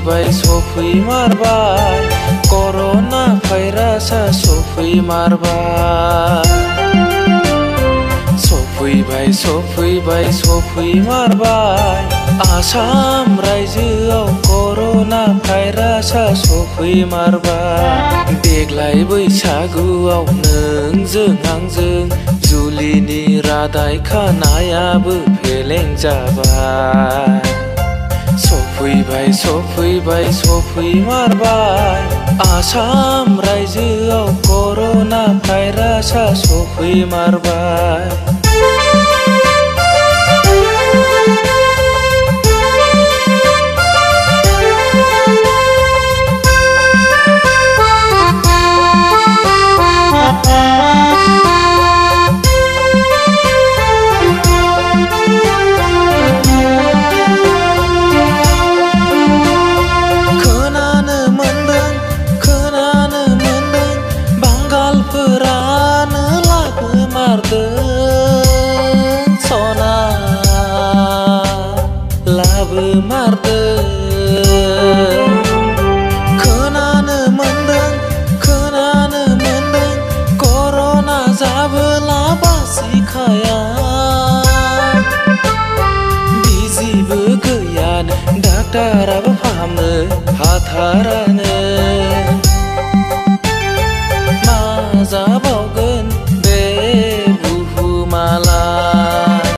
सफैमारबाय corona भाइरासआ सफैमारबाय सफैमारबाय Assam रायजोआव corona भाइरासआ सफैमारबाय देग्लाय बैसागुआव नोंजों आंजों जुलिनि रादाय खानायाबो फेलें जाबाय सफैमारबाय आसाम रायजोआव कर'ना भाइरासआ सफैमारबाय खोनानो मोनदों कर'ना जाबोला बासिखाया बिजिबो गैयानो डाक्टाराबो फाहामनो हाथारानो